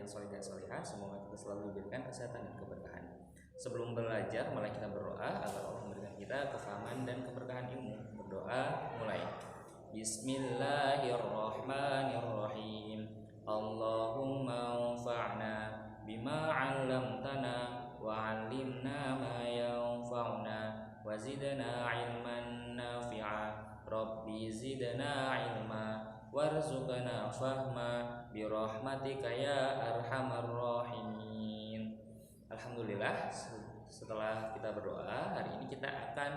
yang soleh dan solehah. Semoga kita selalu diberikan kesehatan dan keberkahan. Sebelum belajar, mari kita berdoa agar Allah memberikan kita kefahaman dan keberkahan ilmu. Berdoa mulai. Bismillahirrahmanirrahim. Allahumma anfa'na bima 'allamtana wa 'allimna ma yanfa'una wa zidna 'ilman nafi'a. Rabbi zidna 'ilma warzuqna fahma birahmatika ya arhamar rahimin. Alhamdulillah, setelah kita berdoa, hari ini kita akan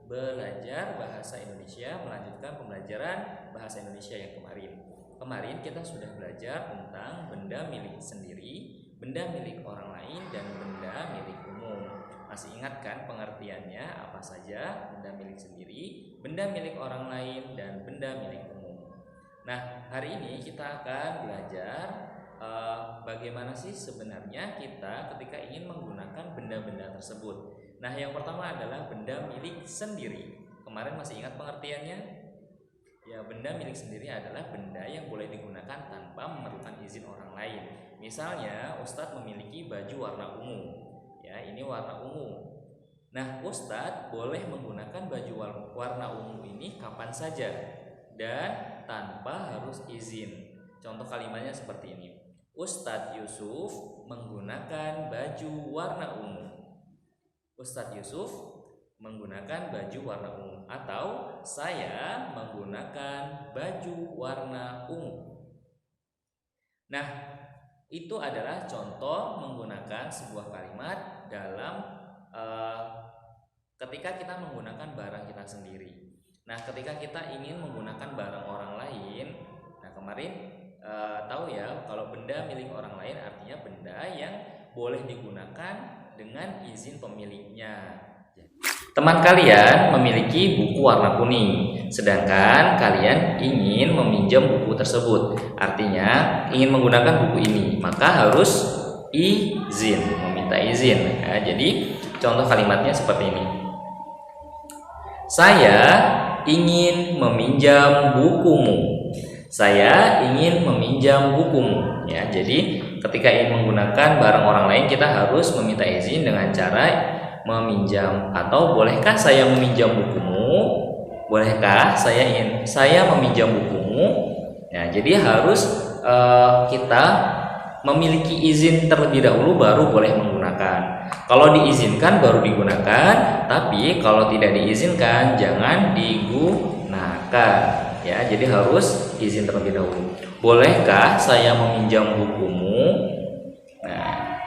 belajar bahasa Indonesia, melanjutkan pembelajaran bahasa Indonesia yang kemarin. Kemarin kita sudah belajar tentang benda milik sendiri, benda milik orang lain, dan benda milik umum. Masih ingat kan pengertiannya apa saja? Benda milik sendiri, benda milik orang lain, dan benda milik umum. Nah, hari ini kita akan belajar bagaimana sih sebenarnya kita ketika ingin menggunakan benda-benda tersebut. Nah, yang pertama adalah benda milik sendiri. Kemarin masih ingat pengertiannya? Ya, benda milik sendiri adalah benda yang boleh digunakan tanpa memerlukan izin orang lain. Misalnya, Ustadz memiliki baju warna ungu. Ya, ini warna ungu. Nah, Ustadz boleh menggunakan baju warna ungu ini kapan saja dan tanpa harus izin. Contoh kalimatnya seperti ini. Ustadz Yusuf menggunakan baju warna ungu. Ustadz Yusuf menggunakan baju warna ungu, atau saya menggunakan baju warna ungu. Nah, itu adalah contoh menggunakan sebuah kalimat dalam ketika kita menggunakan barang kita sendiri. Nah, ketika kita ingin menggunakan barang orang lain, nah kemarin tahu ya, kalau benda milik orang lain artinya benda yang boleh digunakan dengan izin pemiliknya. Teman kalian memiliki buku warna kuning, sedangkan kalian ingin meminjam buku tersebut. Artinya ingin menggunakan buku ini, maka harus izin, meminta izin. Nah, jadi contoh kalimatnya seperti ini. Saya ingin meminjam bukumu. Saya ingin meminjam bukumu. Ya, jadi ketika ingin menggunakan barang orang lain, kita harus meminta izin dengan cara meminjam. Atau bolehkah saya meminjam bukumu? Bolehkah saya meminjam bukumu? Ya, jadi harus kita memiliki izin terlebih dahulu baru boleh menggunakan. Kalau diizinkan baru digunakan, tapi kalau tidak diizinkan jangan digunakan. Ya, jadi harus izin terlebih dahulu. Bolehkah saya meminjam bukumu? Nah,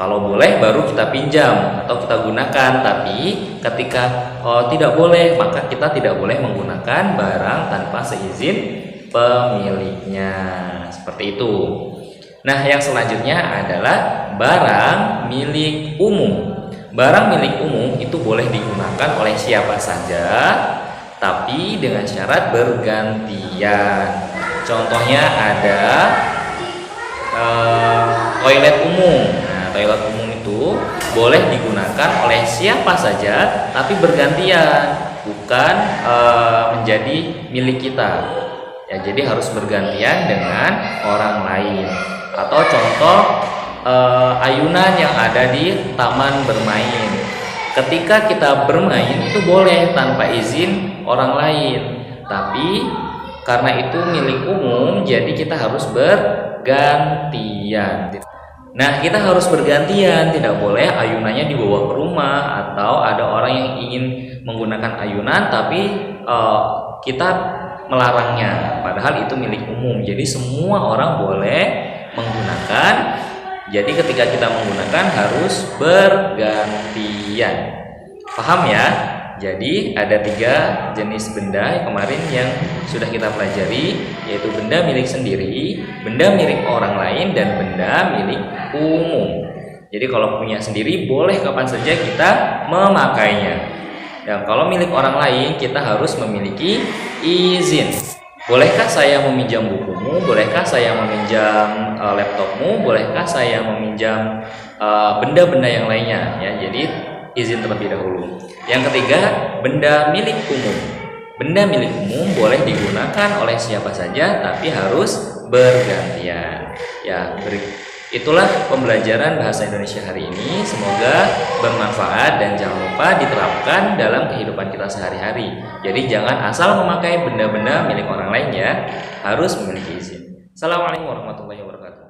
kalau boleh baru kita pinjam atau kita gunakan. Tapi ketika tidak boleh, maka kita tidak boleh menggunakan barang tanpa seizin pemiliknya. Seperti itu. Nah, yang selanjutnya adalah barang milik umum. Barang milik umum itu boleh digunakan oleh siapa saja, tapi dengan syarat bergantian. Contohnya ada toilet umum. Nah, toilet umum itu boleh digunakan oleh siapa saja, tapi bergantian, bukan menjadi milik kita. Ya, jadi harus bergantian dengan orang lain. Atau contoh ayunan yang ada di taman bermain. Ketika kita bermain itu boleh tanpa izin orang lain, tapi karena itu milik umum, jadi kita harus bergantian. Nah, kita harus bergantian, tidak boleh ayunannya dibawa ke rumah, atau ada orang yang ingin menggunakan ayunan tapi kita melarangnya, padahal itu milik umum. Jadi semua orang boleh menggunakan. Jadi ketika kita menggunakan harus bergantian. Paham ya? Jadi ada 3 jenis benda kemarin yang sudah kita pelajari, yaitu benda milik sendiri, benda milik orang lain, dan benda milik umum. Jadi kalau punya sendiri boleh kapan saja kita memakainya. Dan kalau milik orang lain kita harus memiliki izin. Bolehkah saya meminjam bukumu? Bolehkah saya meminjam laptopmu? Bolehkah saya meminjam benda-benda yang lainnya? Ya, jadi izin terlebih dahulu. Yang ketiga, benda milik umum. Benda milik umum boleh digunakan oleh siapa saja, tapi harus bergantian. Ya, Itulah pembelajaran bahasa Indonesia hari ini. Semoga bermanfaat dan jangan lupa diterapkan dalam kehidupan kita sehari-hari. Jadi jangan asal memakai benda-benda milik orang lain ya, harus memiliki izin. Assalamualaikum warahmatullahi wabarakatuh.